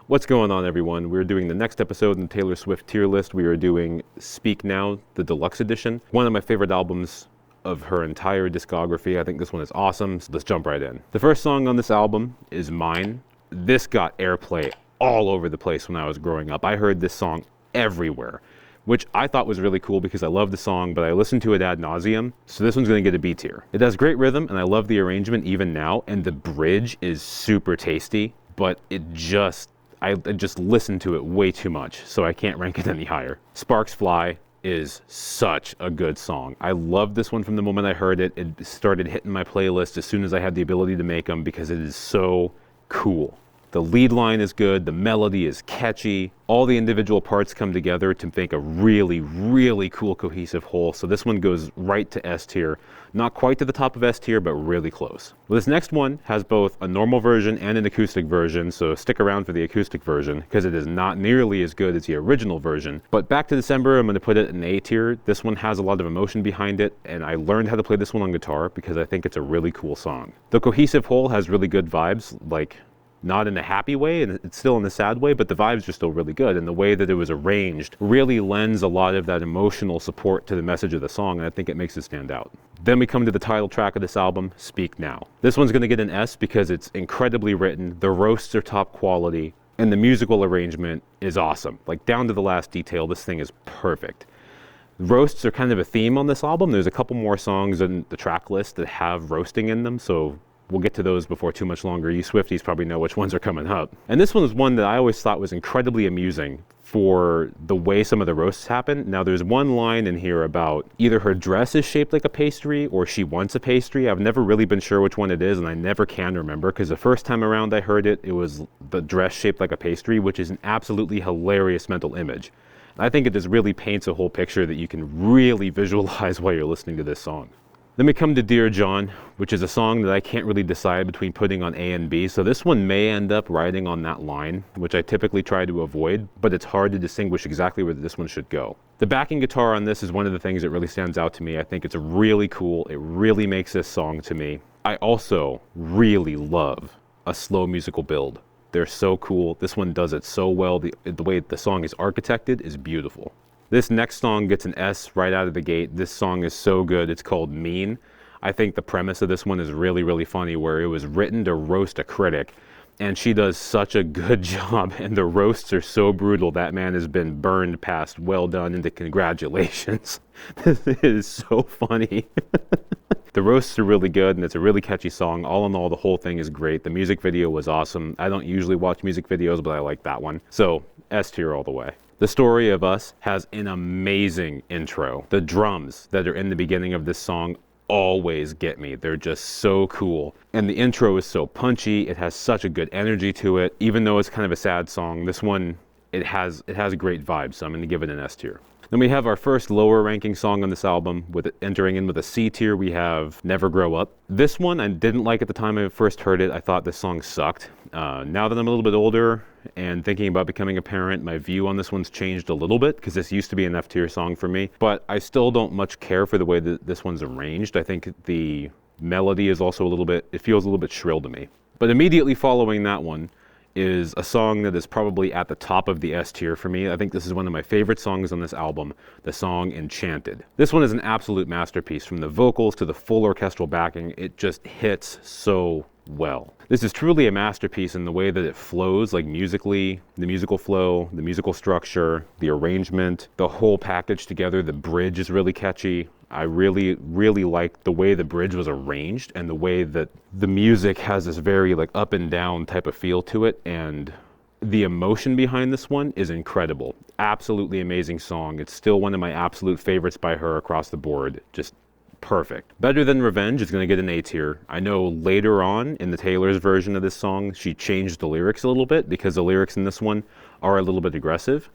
What's going on, everyone? We're doing the next episode in the Taylor Swift tier list. We are doing Speak Now, the deluxe edition. One of my favorite albums of her entire discography. I think this one is awesome, so let's jump right in. The first song on this album is Mine. This got airplay all over the place when I was growing up. I heard this song everywhere, which I thought was really cool because I love the song, but I listened to it ad nauseum, so this one's gonna get a B tier. It has great rhythm, and I love the arrangement even now, and the bridge is super tasty, but I just listened to it way too much, so I can't rank it any higher. Sparks Fly is such a good song. I loved this one from the moment I heard it. It started hitting my playlist as soon as I had the ability to make them because it is so cool. The lead line is good, the melody is catchy, all the individual parts come together to make a really, really cool cohesive whole, so this one goes right to S tier. Not quite to the top of S tier, but really close. Well, this next one has both a normal version and an acoustic version, so stick around for the acoustic version, because it is not nearly as good as the original version. But back to December, I'm going to put it in A tier. This one has a lot of emotion behind it, and I learned how to play this one on guitar because I think it's a really cool song. The cohesive whole has really good vibes, like not in a happy way, and it's still in a sad way, but the vibes are still really good, and the way that it was arranged really lends a lot of that emotional support to the message of the song, and I think it makes it stand out. Then we come to the title track of this album, Speak Now. This one's going to get an S because it's incredibly written, the roasts are top quality, and the musical arrangement is awesome. Like, down to the last detail, this thing is perfect. Roasts are kind of a theme on this album. There's a couple more songs in the track list that have roasting in them, so we'll get to those before too much longer. You Swifties probably know which ones are coming up. And this one is one that I always thought was incredibly amusing for the way some of the roasts happen. Now, there's one line in here about either her dress is shaped like a pastry or she wants a pastry. I've never really been sure which one it is, and I never can remember, because the first time around I heard it, it was the dress shaped like a pastry, which is an absolutely hilarious mental image. I think it just really paints a whole picture that you can really visualize while you're listening to this song. Then we come to Dear John, which is a song that I can't really decide between putting on A and B, so this one may end up riding on that line, which I typically try to avoid, but it's hard to distinguish exactly where this one should go. The backing guitar on this is one of the things that really stands out to me. I think it's really cool. It really makes this song to me. I also really love a slow musical build. They're so cool. This one does it so well. The way the song is architected is beautiful. This next song gets an S right out of the gate. This song is so good. It's called Mean. I think the premise of this one is really, really funny, where it was written to roast a critic, and she does such a good job, and the roasts are so brutal. That man has been burned past well done into congratulations. This is so funny. The roasts are really good, and it's a really catchy song. All in all, the whole thing is great. The music video was awesome. I don't usually watch music videos, but I like that one. So, S tier all the way. The Story of Us has an amazing intro. The drums that are in the beginning of this song always get me. They're just so cool. And the intro is so punchy. It has such a good energy to it. Even though it's kind of a sad song, this one, it has great vibes, so I'm going to give it an S tier. Then we have our first lower ranking song on this album, with it entering in with a C tier. We have Never Grow Up. This one I didn't like at the time I first heard it. I thought this song sucked. Now that I'm a little bit older and thinking about becoming a parent, my view on this one's changed a little bit, because this used to be an F tier song for me. But I still don't much care for the way that this one's arranged. I think the melody is also it feels a little bit shrill to me. But immediately following that one is a song that is probably at the top of the S tier for me. I think this is one of my favorite songs on this album, the song Enchanted. This one is an absolute masterpiece. From the vocals to the full orchestral backing, it just hits so well. This is truly a masterpiece in the way that it flows, like musically, the musical flow, the musical structure, the arrangement, the whole package together. The bridge is really catchy. I really, really like the way the bridge was arranged, and the way that the music has this very like up and down type of feel to it, and the emotion behind this one is incredible. Absolutely amazing song. It's still one of my absolute favorites by her across the board. Just perfect. Better Than Revenge is going to get an A tier. I know later on in the Taylor's version of this song, she changed the lyrics a little bit, because the lyrics in this one are a little bit aggressive.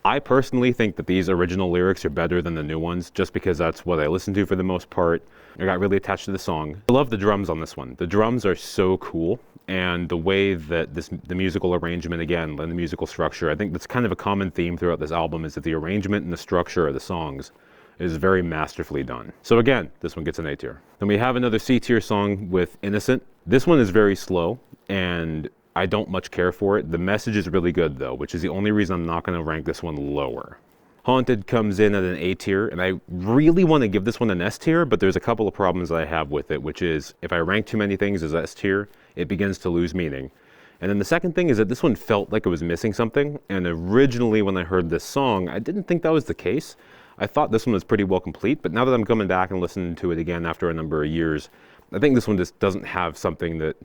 I personally think that these original lyrics are better than the new ones, just because that's what I listen to for the most part. I got really attached to the song. I love the drums on this one. The drums are so cool, and the way that the musical arrangement, again, and the musical structure, I think that's kind of a common theme throughout this album, is that the arrangement and the structure of the songs is very masterfully done. So again, this one gets an A tier. Then we have another C tier song with Innocent. This one is very slow, and I don't much care for it. The message is really good though, which is the only reason I'm not going to rank this one lower. Haunted comes in at an A tier, and I really want to give this one an S tier, but there's a couple of problems I have with it, which is if I rank too many things as S tier, it begins to lose meaning. And then the second thing is that this one felt like it was missing something, and originally when I heard this song, I didn't think that was the case. I thought this one was pretty well complete, but now that I'm coming back and listening to it again after a number of years, I think this one just doesn't have something that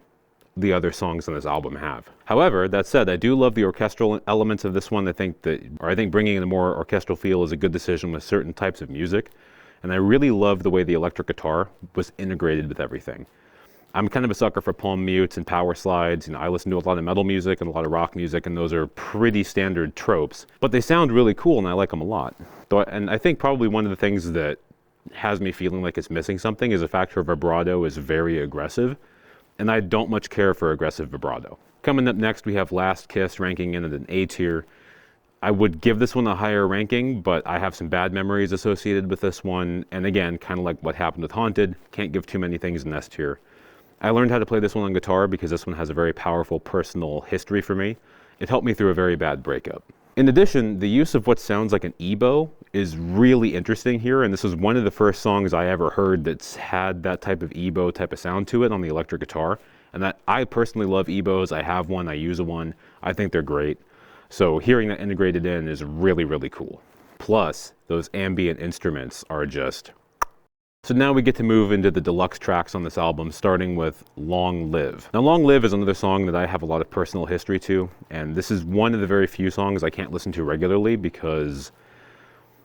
the other songs on this album have. However, that said, I do love the orchestral elements of this one. I think bringing in a more orchestral feel is a good decision with certain types of music. And I really love the way the electric guitar was integrated with everything. I'm kind of a sucker for palm mutes and power slides. You know, I listen to a lot of metal music and a lot of rock music, and those are pretty standard tropes, but they sound really cool and I like them a lot. And I think probably one of the things that has me feeling like it's missing something is the fact her vibrato is very aggressive. And I don't much care for aggressive vibrato. Coming up next, we have Last Kiss ranking in at an A tier. I would give this one a higher ranking, but I have some bad memories associated with this one. And again, kind of like what happened with Haunted, can't give too many things an S tier. I learned how to play this one on guitar because this one has a very powerful personal history for me. It helped me through a very bad breakup. In addition, the use of what sounds like an ebow is really interesting here, and this is one of the first songs I ever heard that's had that type of ebow type of sound to it on the electric guitar. And that I personally love ebows. I have one, I use one. I think they're great. So hearing that integrated in is really, really cool. Plus, those ambient instruments are just... So now we get to move into the deluxe tracks on this album, starting with Long Live. Now, Long Live is another song that I have a lot of personal history to, and this is one of the very few songs I can't listen to regularly because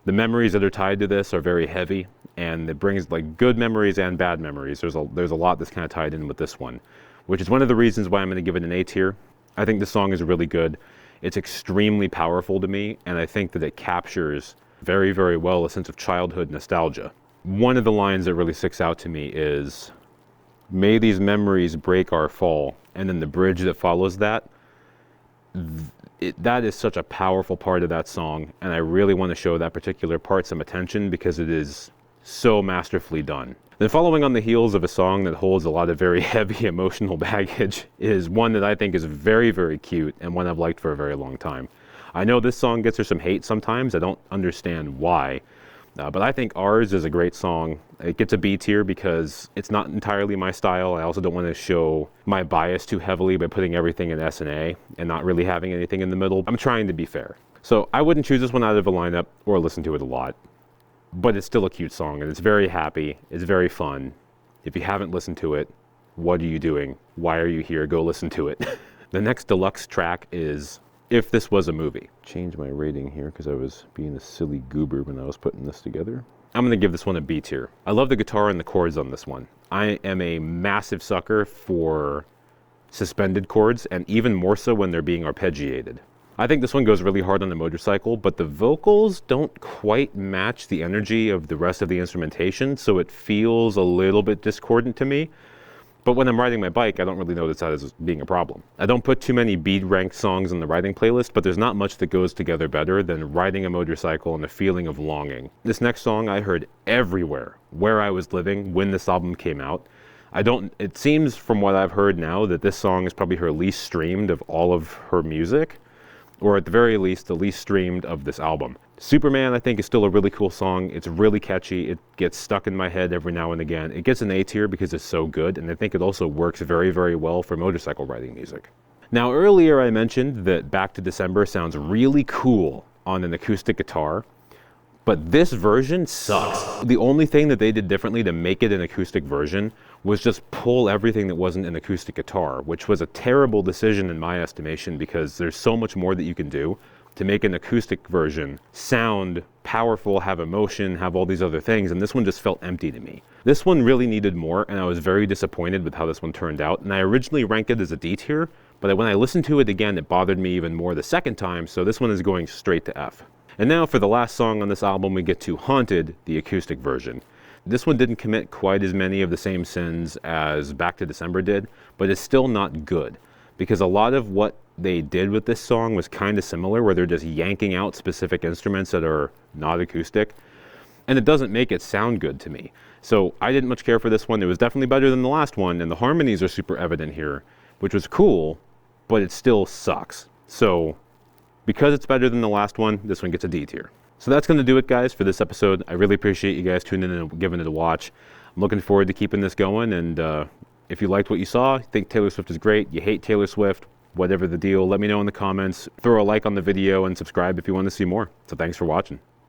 the memories that are tied to this are very heavy, and it brings like good memories and bad memories. There's a lot that's kind of tied in with this one, which is one of the reasons why I'm going to give it an A tier. I think this song is really good. It's extremely powerful to me, and I think that it captures very, very well a sense of childhood nostalgia. One of the lines that really sticks out to me is, "May these memories break our fall," and then the bridge that follows that. That is such a powerful part of that song, and I really want to show that particular part some attention because it is so masterfully done. Then following on the heels of a song that holds a lot of very heavy emotional baggage is one that I think is very, very cute and one I've liked for a very long time. I know this song gets her some hate sometimes. I don't understand why. But I think Ours is a great song. It gets a B tier because it's not entirely my style. I also don't want to show my bias too heavily by putting everything in S and A and not really having anything in the middle. I'm trying to be fair. So I wouldn't choose this one out of a lineup or listen to it a lot. But it's still a cute song and it's very happy. It's very fun. If you haven't listened to it, what are you doing? Why are you here? Go listen to it. The next deluxe track is If This Was a Movie. Change my rating here because I was being a silly goober when I was putting this together. I'm going to give this one a B tier. I love the guitar and the chords on this one. I am a massive sucker for suspended chords, and even more so when they're being arpeggiated. I think this one goes really hard on the motorcycle, but the vocals don't quite match the energy of the rest of the instrumentation, so it feels a little bit discordant to me. But when I'm riding my bike, I don't really notice that as being a problem. I don't put too many B-ranked songs in the riding playlist, but there's not much that goes together better than riding a motorcycle and a feeling of longing. This next song I heard everywhere where I was living when this album came out. It seems from what I've heard now that this song is probably her least streamed of all of her music, or at the very least, the least streamed of this album. Superman, I think, is still a really cool song. It's really catchy. It gets stuck in my head every now and again. It gets an A tier because it's so good, and I think it also works very, very well for motorcycle riding music. Now, earlier I mentioned that Back to December sounds really cool on an acoustic guitar, but this version sucks. The only thing that they did differently to make it an acoustic version was just pull everything that wasn't an acoustic guitar, which was a terrible decision in my estimation because there's so much more that you can do to make an acoustic version sound powerful, have emotion, have all these other things, and this one just felt empty to me. This one really needed more, and I was very disappointed with how this one turned out, and I originally ranked it as a D tier, but when I listened to it again, it bothered me even more the second time, so this one is going straight to F. And now for the last song on this album, we get to Haunted, the acoustic version. This one didn't commit quite as many of the same sins as Back to December did, but it's still not good, because a lot of what they did with this song was kind of similar, where they're just yanking out specific instruments that are not acoustic, and it doesn't make it sound good to me. So I didn't much care for this one. It was definitely better than the last one, and the harmonies are super evident here, which was cool, but it still sucks. So because it's better than the last one, this one gets a D tier. So that's going to do it, guys, for this episode. I really appreciate you guys tuning in and giving it a watch. I'm looking forward to keeping this going, and if you liked what you saw, think Taylor Swift is great, you hate Taylor Swift, whatever the deal, let me know in the comments. Throw a like on the video and subscribe if you want to see more. So thanks for watching.